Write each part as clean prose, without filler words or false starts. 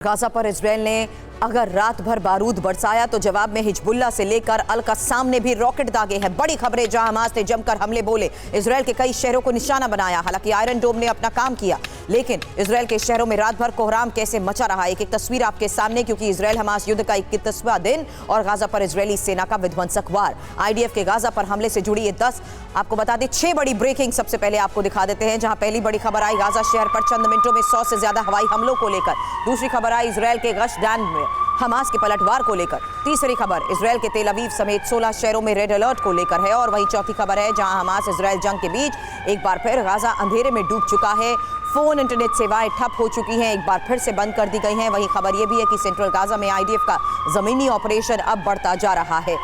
Gaza पर Israel ने अगर रात भर बारूद बरसाया तो जवाब में हिजबुल्ला से लेकर अल-कस्साम ने भी रॉकेट दागे हैं। बड़ी खबरें, जहां हमास ने जमकर हमले बोले, इजरायल के कई शहरों को निशाना बनाया। हालांकि आयरन डोम ने अपना काम किया, लेकिन इजरायल के शहरों में रात भर कोहराम कैसे मचा रहा। एक एक तस्वीर आपके सामने, क्योंकि इजरायल हमास युद्ध का 21वां दिन और गाजा पर इजरायली सेना का विध्वंसक वार। आईडीएफ के गाजा पर हमले से जुड़ी ये 10 आपको बता दें 6 बड़ी ब्रेकिंग सबसे पहले आपको दिखा देते हैं। जहां पहली बड़ी खबर आई गाजा शहर पर चंद मिनटों में 100 से ज्यादा हवाई हमलों को लेकर। दूसरी खबर आई इजरायल के गश्त-ए-दान में हमास के पलटवार को लेकर। तीसरी खबर इजरायल के तेल अवीव समेत 16 शहरों में रेड अलर्ट को लेकर है। और वहीं चौथी खबर है जहां हमास इजरायल जंग के बीच एक बार फिर गाजा अंधेरे में डूब चुका है। फोन इंटरनेट सेवाएं ठप हो चुकी हैं, एक बार फिर से बंद कर दी गई हैं। वहीं खबर यह भी है कि सेंट्रल गाजा में आईडीएफ का जमीनी ऑपरेशन अब बढ़ता जा रहा है।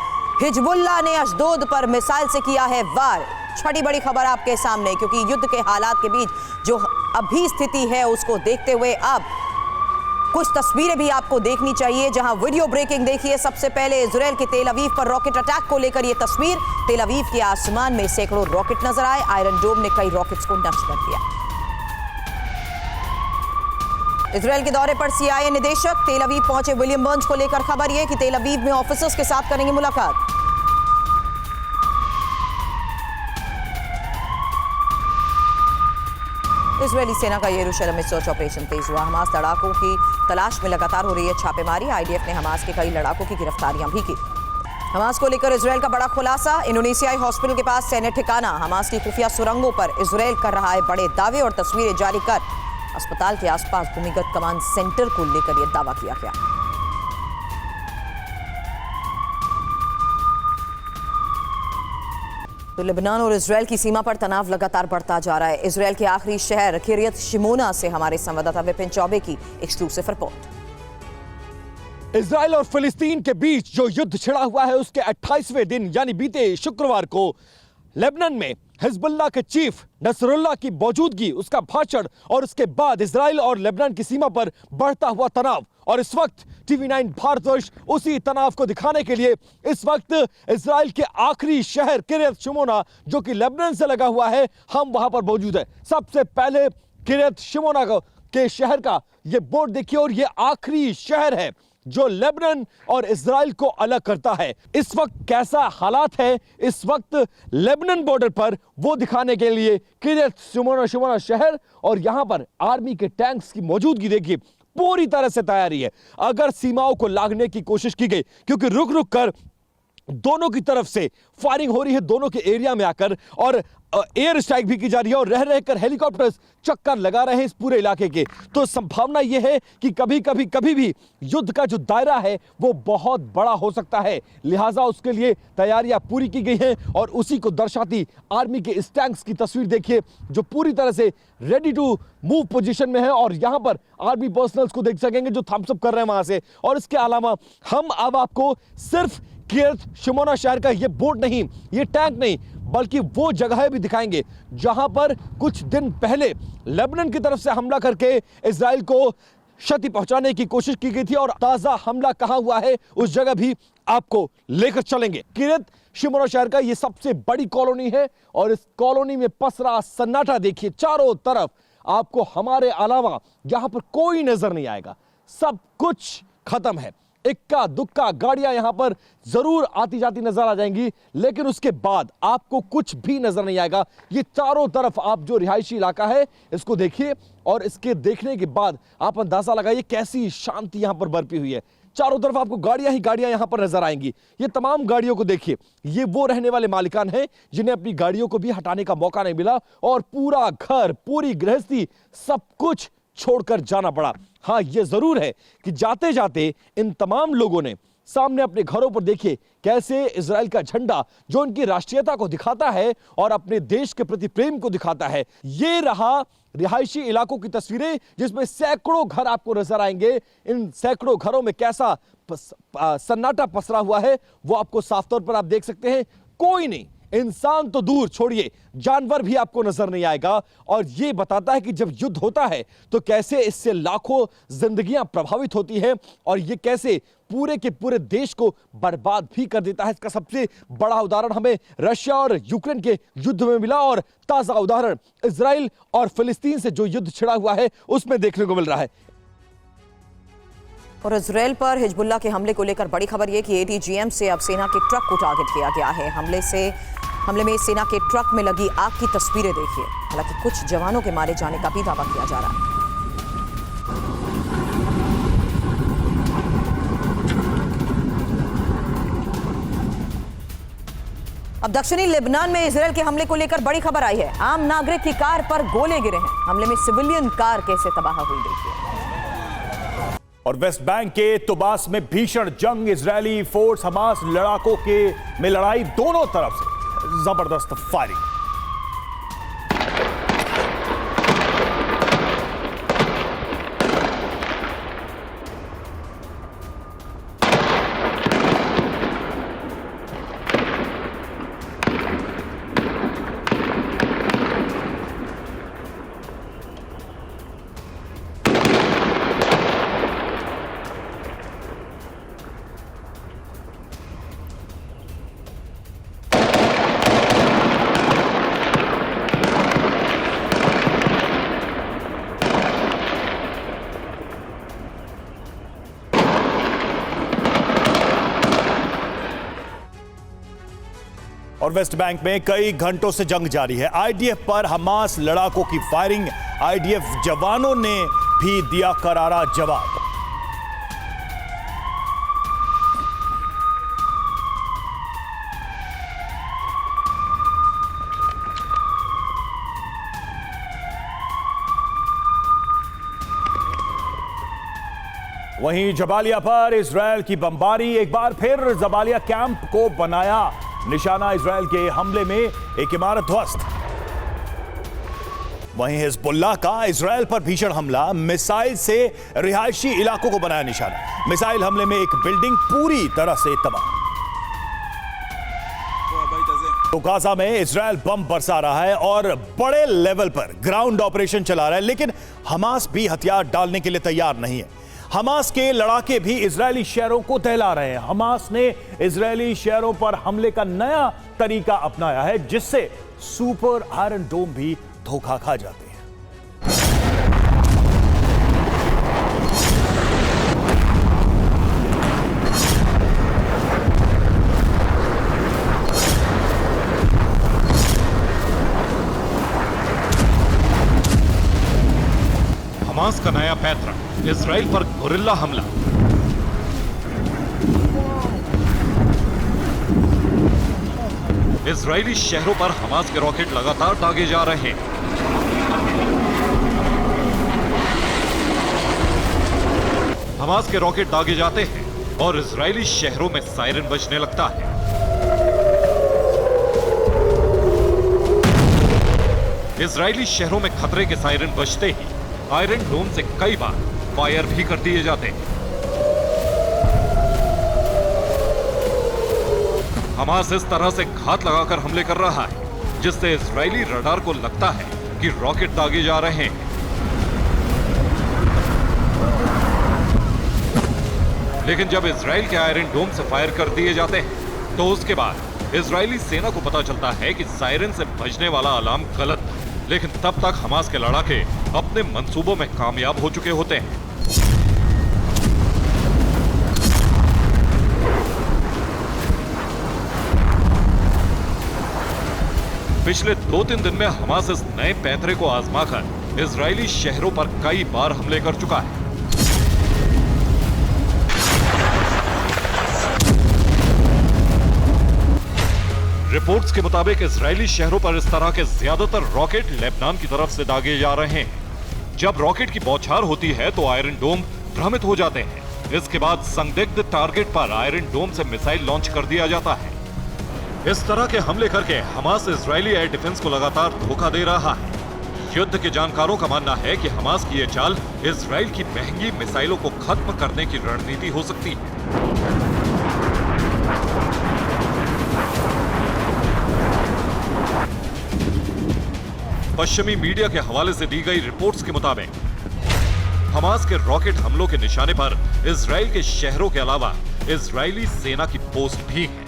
हिजबुल्ला ने अशदोद पर मिसाइल से किया है वार। छठी बड़ी खबर आपके सामने, क्योंकि युद्ध के हालात के बीच जो अभी स्थिति है उसको देखते हुए अब कुछ तस्वीरें भी आपको देखनी चाहिए। जहां वीडियो ब्रेकिंग देखिए सबसे पहले इजरायल के तेल अवीव पर रॉकेट अटैक को लेकर। यह तस्वीर, तेल अवीव के आसमान में सैकड़ों रॉकेट नजर आए। आयरन डोम ने कई रॉकेट्स को नष्ट कर दिया। इजरायल के दौरे पर सीआईए निदेशक तेल अवीव पहुंचे। विलियम बर्न्स को लेकर खबर यह कि तेल अवीव में ऑफिसर्स के साथ करेंगे मुलाकात। इजरायली सेना का यरूशलेम में सर्च ऑपरेशन तेज हुआ। हमास लड़ाकों की तलाश में लगातार हो रही है छापेमारी। आईडीएफ ने हमास के कई लड़ाकों की गिरफ्तारियां भी की। हमास को लेकर इजरायल का बड़ा खुलासा, इंडोनेशियाई हॉस्पिटल के पास सैन्य ठिकाना। हमास की खुफिया सुरंगों पर इजरायल कर रहा है बड़े दावे और तस्वीरें जारी कर अस्पताल के आसपास भूमिगत कमांड सेंटर को लेकर यह दावा किया गया। तो लेबनान और इजरायल की सीमा पर तनाव लगातार बढ़ता जा रहा है। इजरायल के आखिरी शहर किर्यत शिमोना से हमारे संवाददाता विपिन चौबे की एक्सक्लूसिव रिपोर्ट। इजरायल और फिलिस्तीन के बीच जो युद्ध छिड़ा हुआ है उसके 28वें दिन यानी बीते शुक्रवार को लेबनान में हिजबुल्लाह के चीफ नसरुल्लाह की मौजूदगी, उसका भाषण और उसके बाद इजरायल और लेबनान की सीमा पर बढ़ता हुआ तनाव। और इस वक्त टीवी9 भारतवर्ष उसी तनाव को दिखाने के लिए इस वक्त इजरायल के आखिरी शहर किर्यत शिमोना, जो कि लेबनान से लगा हुआ है, हम वहां पर मौजूद है। सबसे पहले किर्यत शिमोना के शहर का ये बोर्ड देखिए, और ये आखिरी शहर है जो लेबनान और इजरायल को अलग करता है। इस वक्त कैसा हालात है इस वक्त लेबनान बॉर्डर पर, वो दिखाने के लिए किर्यत शिमोना शहर और यहां पर आर्मी के टैंक्स की मौजूदगी देखिए, पूरी तरह से तैयारी है अगर सीमाओं को लागने की कोशिश की गई, क्योंकि रुक रुक कर दोनों की तरफ से फायरिंग हो रही है, दोनों के एरिया में आकर, और एयर स्ट्राइक भी की जा रही है और रह रहकर हेलीकॉप्टर्स चक्कर लगा रहे हैं इस पूरे इलाके के। तो संभावना यह है कि कभी भी युद्ध का जो दायरा है वो बहुत बड़ा हो सकता है, लिहाजा उसके लिए तैयारियां पूरी की गई हैं। और उसी को दर्शाती आर्मी के इस टैंक्स की तस्वीर देखिए, जो पूरी तरह से रेडी टू मूव पोजीशन में है। और यहां पर आर्मी पर्सनल्स को देख सकेंगे जो थम्स अप कर रहे हैं वहां से। और इसके अलावा हम अब आपको सिर्फ किर्यत शिमोना शहर का ये बोर्ड नहीं, ये टैंक नहीं, बल्कि वो जगह भी दिखाएंगे जहां पर कुछ दिन पहले लेबनान की तरफ से हमला करके इजराइल को क्षति पहुंचाने की कोशिश की गई थी, और ताजा हमला कहां हुआ है उस जगह भी आपको लेकर चलेंगे। किर्यत शिमोना शहर का ये सबसे बड़ी कॉलोनी है, और इस कॉलोनी में पसरा सन्नाटा देखिए, चारों तरफ आपको हमारे अलावा यहां पर कोई नजर नहीं आएगा, सब कुछ खत्म है। इक्का दुक्का गाड़ियां यहां पर जरूर आती जाती नजर आ जाएंगी, लेकिन उसके बाद आपको कुछ भी नजर नहीं आएगा। ये चारों तरफ आप जो रिहायशी इलाका है इसको देखिए, और इसके देखने के बाद आप अंदाजा लगाइए कैसी शांति यहां पर बरपी हुई है। चारों तरफ आपको गाड़ियां ही गाड़ियां यहां पर नजर आएंगी। ये तमाम गाड़ियों को देखिए, ये वो रहने वाले मालिकान हैं जिन्हें अपनी गाड़ियों को भी हटाने का मौका नहीं मिला, और पूरा घर, पूरी गृहस्थी, सब कुछ छोड़कर जाना पड़ा। हाँ, यह जरूर है कि जाते जाते इन तमाम लोगों ने सामने अपने घरों पर देखिए कैसे इजराइल का झंडा, जो उनकी राष्ट्रीयता को दिखाता है और अपने देश के प्रति प्रेम को दिखाता है। ये रहा रिहायशी इलाकों की तस्वीरें, जिसमें सैकड़ों घर आपको नजर आएंगे। इन सैकड़ों घरों में कैसा सन्नाटा पसरा हुआ है वो आपको साफ तौर पर आप देख सकते हैं। कोई नहीं, इंसान तो दूर छोड़िए, जानवर भी आपको नजर नहीं आएगा। और यह बताता है कि जब युद्ध होता है तो कैसे इससे लाखों जिंदगियां प्रभावित होती हैं, और यह कैसे पूरे के पूरे देश को बर्बाद भी कर देता है। इसका सबसे बड़ा उदाहरण हमें रशिया और यूक्रेन के युद्ध में मिला, और ताजा उदाहरण इजराइल और फिलिस्तीन से जो युद्ध छिड़ा हुआ है उसमें देखने को मिल रहा है। और इजराइल पर हिजबुल्लाह के हमले को लेकर बड़ी खबर यह कि ATGM से अब सेना के ट्रक को टारगेट किया गया है। हमले में सेना के ट्रक में लगी आग की तस्वीरें देखिए। हालांकि कुछ जवानों के मारे जाने का भी दावा किया जा रहा है। अब दक्षिणी लेबनान में इजराइल के हमले को लेकर बड़ी खबर आई है। आम नागरिक की कार पर गोले गिरे हैं। हमले में सिविलियन कार कैसे तबाह हुई देखिए। और वेस्ट बैंक के तुबास में भीषण जंग, इजरायली फोर्स हमास लड़ाकों के में लड़ाई, दोनों तरफ से जबरदस्त फायरिंग। और वेस्ट बैंक में कई घंटों से जंग जारी है। आईडीएफ पर हमास लड़ाकों की फायरिंग, आईडीएफ जवानों ने भी दिया करारा जवाब। वहीं जबालिया पर इजरायल की बमबारी, एक बार फिर जबालिया कैंप को बनाया निशाना। इजरायल के हमले में एक इमारत ध्वस्त। वहीं हिजबुल्लाह का इजरायल पर भीषण हमला, मिसाइल से रिहायशी इलाकों को बनाया निशाना। मिसाइल हमले में एक बिल्डिंग पूरी तरह से तबाह। तो गाजा में इजरायल बम बरसा रहा है और बड़े लेवल पर ग्राउंड ऑपरेशन चला रहा है, लेकिन हमास भी हथियार डालने के लिए तैयार नहीं है। हमास के लड़ाके भी इजरायली शहरों को दहला रहे हैं। हमास ने इजरायली शहरों पर हमले का नया तरीका अपनाया है, जिससे सुपर आयरन डोम भी धोखा खा जाते हैं। हमास का नया पैतरा, इजराइल पर गुरिल्ला हमला। इजरायली शहरों पर हमास के रॉकेट लगातार दागे जा रहे हैं। हमास के रॉकेट दागे जाते हैं और इजरायली शहरों में सायरन बजने लगता है। इजरायली शहरों में खतरे के सायरन बजते ही आयरन डोम से कई बार फायर भी कर दिए जाते हैं। हमास इस तरह से घात लगाकर हमले कर रहा है, जिससे इजरायली रडार को लगता है कि रॉकेट दागे जा रहे हैं। लेकिन जब इजराइल के आयरन डोम से फायर कर दिए जाते हैं, तो उसके बाद इजरायली सेना को पता चलता है कि सायरन से बजने वाला अलार्म गलत था। लेकिन तब तक हमास के लड़ाके अपने मंसूबों में कामयाब हो चुके होते हैं। पिछले 2-3 दिन में हमास इस नए पैंतरे को आजमाकर इजरायली शहरों पर कई बार हमले कर चुका है। रिपोर्ट्स के मुताबिक इजरायली शहरों पर इस तरह के ज्यादातर रॉकेट लेबनान की तरफ से दागे जा रहे हैं। जब रॉकेट की बौछार होती है तो आयरन डोम भ्रमित हो जाते हैं। इसके बाद संदिग्ध टारगेट पर आयरन डोम से मिसाइल लॉन्च कर दिया जाता है। इस तरह के हमले करके हमास इजरायली एयर डिफेंस को लगातार धोखा दे रहा है। युद्ध के जानकारों का मानना है कि हमास की यह चाल इजरायल की महंगी मिसाइलों को खत्म करने की रणनीति हो सकती है। पश्चिमी मीडिया के हवाले से दी गई रिपोर्ट्स के मुताबिक हमास के रॉकेट हमलों के निशाने पर इजरायल के शहरों के अलावा इजरायली सेना की पोस्ट भी है।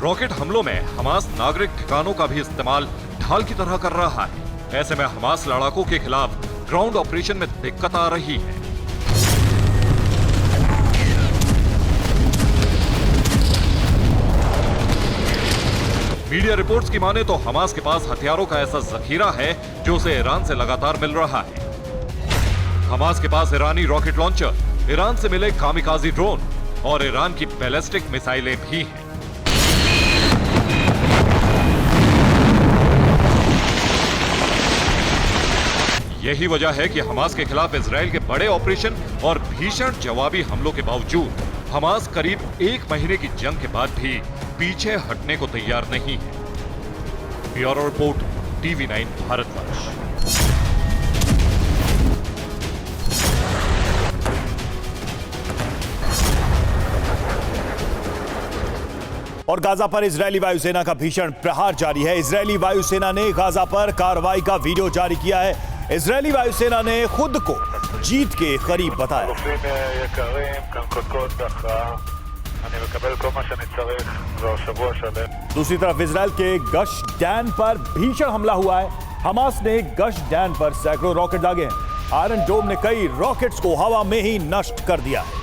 रॉकेट हमलों में हमास नागरिक ठिकानों का भी इस्तेमाल ढाल की तरह कर रहा है। ऐसे में हमास लड़ाकों के खिलाफ ग्राउंड ऑपरेशन में दिक्कत आ रही है। मीडिया रिपोर्ट्स की माने तो हमास के पास हथियारों का ऐसा जखीरा है जो उसे ईरान से लगातार मिल रहा है। हमास के पास ईरानी रॉकेट लॉन्चर, ईरान से मिले कामिकाजी ड्रोन और ईरान की बैलिस्टिक मिसाइलें भी हैं। यही वजह है कि हमास के खिलाफ इजराइल के बड़े ऑपरेशन और भीषण जवाबी हमलों के बावजूद हमास करीब 1 महीने की जंग के बाद भी पीछे हटने को तैयार नहीं है। Bureau report, TV9 Bharatvarsh. और गाजा पर इजरायली वायुसेना का भीषण प्रहार जारी है। इजरायली वायुसेना ने गाजा पर कार्रवाई का वीडियो जारी किया है। इजरायली वायुसेना ने खुद को जीत के करीब बताया। दूसरी तरफ इजरायल के गश्त डैन पर भीषण हमला हुआ है। हमास ने गश्त डैन पर सैकड़ों रॉकेट दागे हैं। आयरन डोम ने कई रॉकेट्स को हवा में ही नष्ट कर दिया है।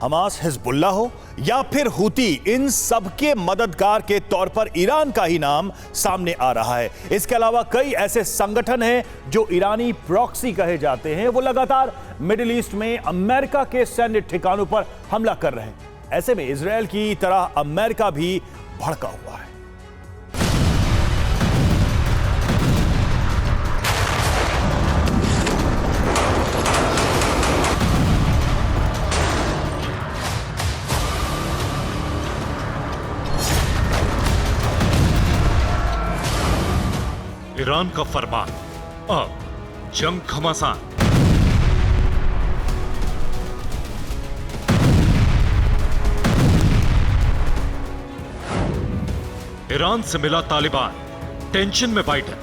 हमास, हिजबुल्लाह हो या फिर हूती, इन सबके मददगार के तौर पर ईरान का ही नाम सामने आ रहा है। इसके अलावा कई ऐसे संगठन हैं जो ईरानी प्रॉक्सी कहे जाते हैं। वो लगातार मिडिल ईस्ट में अमेरिका के सैन्य ठिकानों पर हमला कर रहे हैं। ऐसे में इजरायल की तरह अमेरिका भी भड़का हुआ है। ईरान का फरमान, अब जंग घमासान। ईरान से मिला तालिबान, टेंशन में बाइडेन।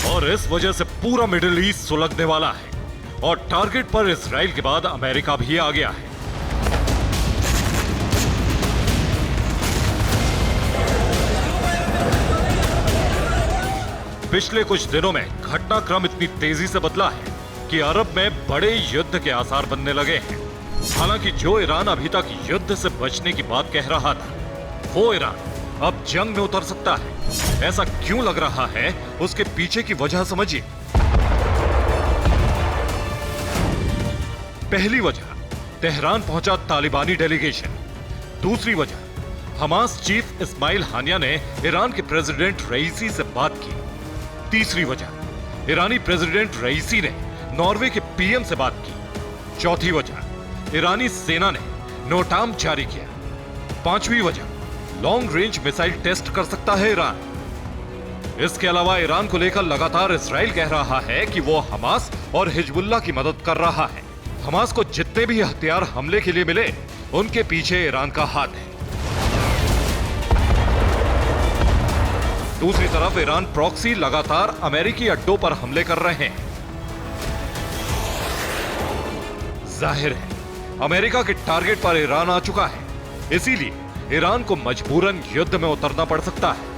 और इस वजह से पूरा मिडिल ईस्ट सुलगने वाला है और टारगेट पर इजराइल के बाद अमेरिका भी आ गया है। पिछले कुछ दिनों में घटनाक्रम इतनी तेजी से बदला है कि अरब में बड़े युद्ध के आसार बनने लगे हैं। हालांकि जो ईरान अभी तक युद्ध से बचने की बात कह रहा था, वो ईरान अब जंग में उतर सकता है। ऐसा क्यों लग रहा है, उसके पीछे की वजह समझिए। पहली वजह, तेहरान पहुंचा तालिबानी डेलीगेशन। दूसरी वजह, हमास चीफ इस्माइल हानिया ने ईरान के प्रेसिडेंट रईसी से बात की। तीसरी वजह, ईरानी प्रेसिडेंट रईसी ने नॉर्वे के पीएम से बात की। चौथी वजह, ईरानी सेना ने नोटाम जारी किया। पांचवी वजह, लॉन्ग रेंज मिसाइल टेस्ट कर सकता है ईरान। इसके अलावा ईरान को लेकर लगातार इजराइल कह रहा है कि वो हमास और हिजबुल्लाह की मदद कर रहा है। हमास को जितने भी हथियार हमले के लिए मिले, उनके पीछे ईरान का हाथ है। दूसरी तरफ ईरान प्रॉक्सी लगातार अमेरिकी अड्डों पर हमले कर रहे हैं। जाहिर है, अमेरिका के टारगेट पर ईरान आ चुका है, इसीलिए ईरान को मजबूरन युद्ध में उतरना पड़ सकता है।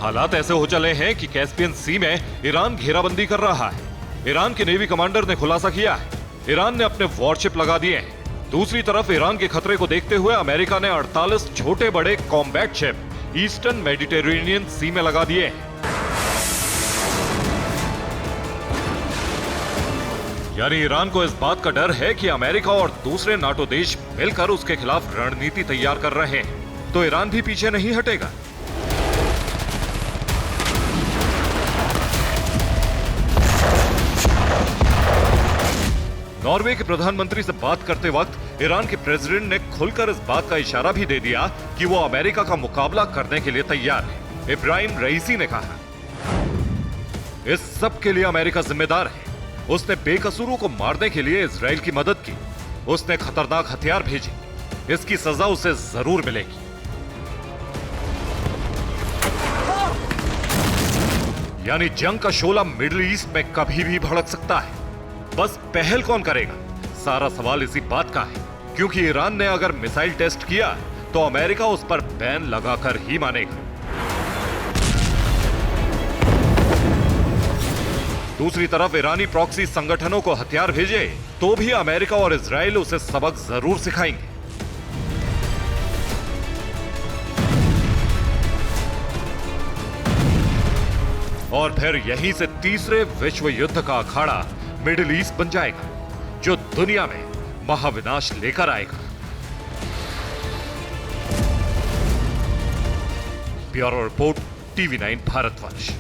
हालात ऐसे हो चले हैं कि कैस्पियन सी में ईरान घेराबंदी कर रहा है। ईरान के नेवी कमांडर ने खुलासा किया है, ईरान ने अपने वॉरशिप लगा दिए हैं। दूसरी तरफ ईरान के खतरे को देखते हुए अमेरिका ने 48 छोटे बड़े कॉम्बैट शिप ईस्टर्न मेडिटेरेनियन सी में लगा दिए हैं। यानी ईरान को इस बात का डर है कि अमेरिका और दूसरे नाटो देश मिलकर उसके खिलाफ रणनीति तैयार कर रहे हैं, तो ईरान भी पीछे नहीं हटेगा। नॉर्वे के प्रधानमंत्री से बात करते वक्त ईरान के प्रेसिडेंट ने खुलकर इस बात का इशारा भी दे दिया कि वो अमेरिका का मुकाबला करने के लिए तैयार है। इब्राहिम रईसी ने कहा, इस सब के लिए अमेरिका जिम्मेदार है। उसने बेकसूरों को मारने के लिए इजराइल की मदद की। उसने खतरनाक हथियार भेजे। इसकी सजा उसे जरूर मिलेगी। यानी जंग का शोला मिडिल ईस्ट में कभी भी भड़क सकता है। बस पहल कौन करेगा, सारा सवाल इसी बात का है। क्योंकि ईरान ने अगर मिसाइल टेस्ट किया तो अमेरिका उस पर बैन लगाकर ही मानेगा। दूसरी तरफ ईरानी प्रॉक्सी संगठनों को हथियार भेजे तो भी अमेरिका और इजराइल उसे सबक जरूर सिखाएंगे। और फिर यहीं से तीसरे विश्व युद्ध का अखाड़ा मिडिल ईस्ट बन जाएगा, जो दुनिया में महाविनाश लेकर आएगा। Bureau report, TV9 Bharatvarsh.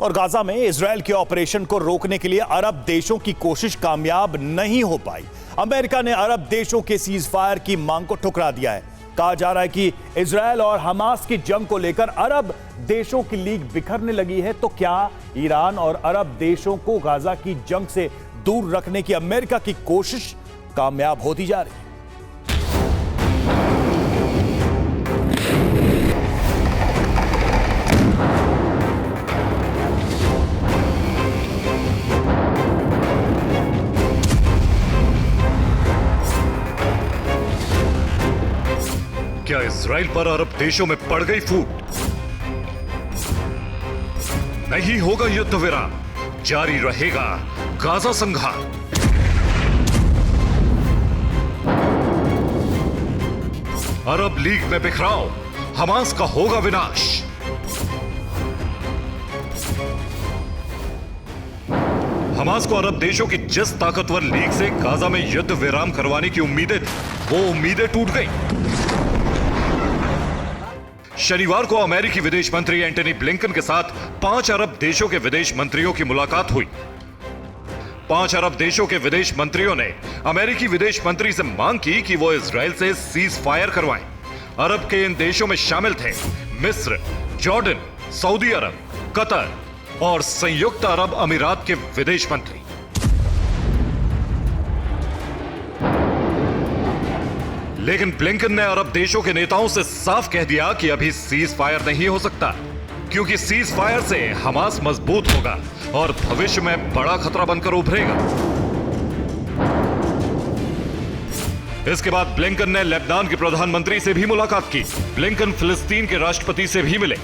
और गाजा में इजराइल के ऑपरेशन को रोकने के लिए अरब देशों की कोशिश कामयाब नहीं हो पाई। अमेरिका ने अरब देशों के सीज फायर की मांग को ठुकरा दिया है। कहा जा रहा है कि इजराइल और हमास की जंग को लेकर अरब देशों की लीग बिखरने लगी है। तो क्या ईरान और अरब देशों को गाजा की जंग से दूर रखने की अमेरिका की कोशिश कामयाब होती जा रही है? क्या इजराइल पर अरब देशों में पड़ गई फूट? नहीं होगा युद्ध विराम, जारी रहेगा गाजा संघार। अरब लीग में बिखराव, हमास का होगा विनाश। हमास को अरब देशों की जिस ताकतवर लीग से गाजा में युद्ध विराम करवाने की उम्मीदें थी, वो उम्मीदें टूट गई। शनिवार को अमेरिकी विदेश मंत्री एंटनी ब्लिंकन के साथ 5 अरब देशों के विदेश मंत्रियों की मुलाकात हुई। 5 अरब देशों के विदेश मंत्रियों ने अमेरिकी विदेश मंत्री से मांग की कि वो इजराइल से सीज फायर करवाएं। अरब के इन देशों में शामिल थे मिस्र, जॉर्डन, सऊदी अरब, कतर और संयुक्त अरब अमीरात के विदेश मंत्री। लेकिन ब्लिंकन ने अरब देशों के नेताओं से साफ कह दिया कि अभी सीज फायर नहीं हो सकता, क्योंकि सीज फायर से हमास मजबूत होगा और भविष्य में बड़ा खतरा बनकर उभरेगा। इसके बाद ब्लिंकन ने लेबनान के प्रधानमंत्री से भी मुलाकात की। ब्लिंकन फिलिस्तीन के राष्ट्रपति से भी मिले।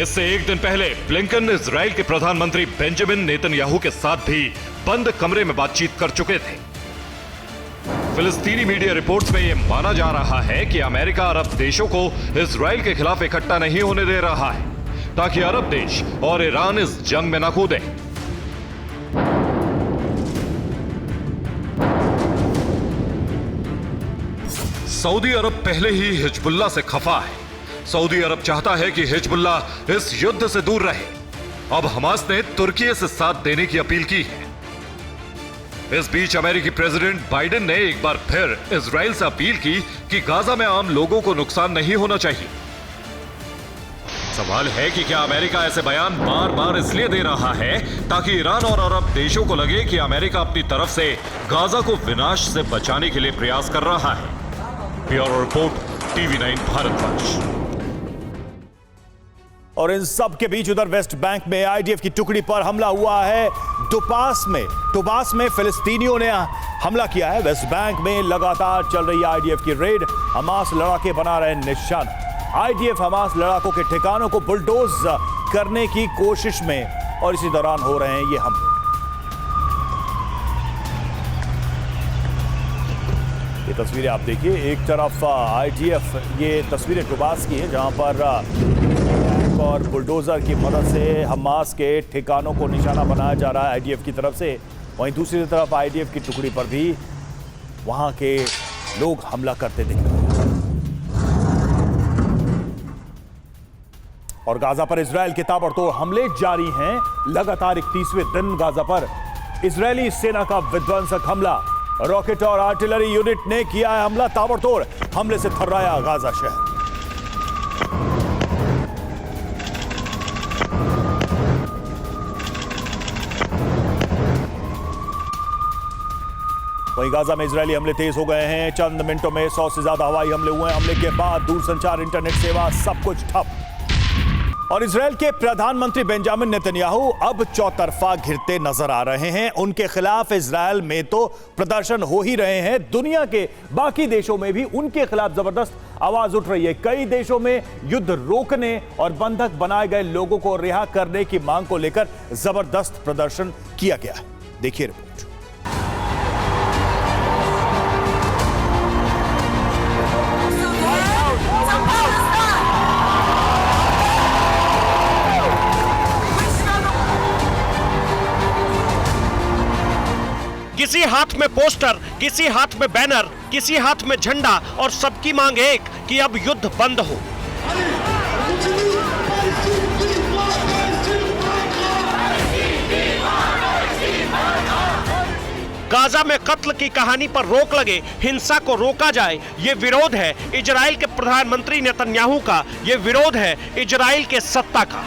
इससे एक दिन पहले ब्लिंकन इजराइल के प्रधानमंत्री बेंजामिन नेतन्याहू के साथ भी बंद कमरे में बातचीत कर चुके थे। फिलिस्तीनी मीडिया रिपोर्ट्स में यह माना जा रहा है कि अमेरिका अरब देशों को इजराइल के खिलाफ इकट्ठा नहीं होने दे रहा है, ताकि अरब देश और ईरान इस जंग में न कूदें। सऊदी अरब पहले ही हिजबुल्लाह से खफा है। सऊदी अरब चाहता है कि हिजबुल्लाह इस युद्ध से दूर रहे। अब हमास ने तुर्की से साथ देने की अपील की है। इस बीच अमेरिकी प्रेसिडेंट बाइडेन ने एक बार फिर इजराइल से अपील की कि गाजा में आम लोगों को नुकसान नहीं होना चाहिए। सवाल है कि क्या अमेरिका ऐसे बयान बार बार इसलिए दे रहा है ताकि ईरान और अरब देशों को लगे कि अमेरिका अपनी तरफ से गाजा को विनाश से बचाने के लिए प्रयास कर रहा है। Bureau report, TV9 Bharatvarsh. और इन सब के बीच उधर वेस्ट बैंक में आईडीएफ की टुकड़ी पर हमला हुआ है। टुबास में फिलिस्तीनियों ने हमला किया है। वेस्ट बैंक में लगातार चल रही आईडीएफ की रेड, हमास लड़ाके बना रहे निशान। आईडीएफ हमास लड़ाकों के ठिकानों को बुलडोज करने की कोशिश में, और इसी दौरान हो रहे हैं ये हमले। ये तस्वीरें आप देखिए, एक तरफ आईडीएफ, ये तस्वीरें टुबास की है जहां पर और बुलडोजर की मदद से हमास के ठिकानों को निशाना बनाया जा रहा है आईडीएफ की तरफ से। वहीं दूसरी तरफ आईडीएफ की टुकड़ी पर भी वहां के लोग हमला करते दिख रहे हैं। और गाजा पर इजराइल के ताबड़तोड़ हमले जारी हैं। लगातार 31वें दिन गाजा पर इजरायली सेना का विध्वंसक हमला। रॉकेट और आर्टिलरी यूनिट ने किया है हमला। ताबड़तोड़ हमले से थर्राया गाजा शहर। वहीं गाजा में इजरायली हमले तेज हो गए हैं। चंद मिनटों में 100 से ज्यादा हवाई हमले हुए हैं। हमले के बाद दूरसंचार, इंटरनेट सेवा सब कुछ ठप। और इजराइल के प्रधानमंत्री बेंजामिन नेतन्याहू अब चौतरफा घिरते नजर आ रहे हैं। उनके खिलाफ इजराइल में तो प्रदर्शन हो ही रहे हैं, दुनिया के बाकी देशों में भी उनके खिलाफ जबरदस्त आवाज उठ रही है। कई देशों में युद्ध रोकने और बंधक बनाए गए लोगों को रिहा करने की मांग को लेकर जबरदस्त प्रदर्शन किया गया है। देखिए रिपोर्ट। किसी हाथ में पोस्टर, किसी हाथ में बैनर, किसी हाथ में झंडा और सबकी मांग एक कि अब युद्ध बंद हो। गाजा में कत्ल की कहानी पर रोक लगे, हिंसा को रोका जाए, ये विरोध है इजराइल के प्रधानमंत्री नेतन्याहू का, ये विरोध है इजराइल के सत्ता का।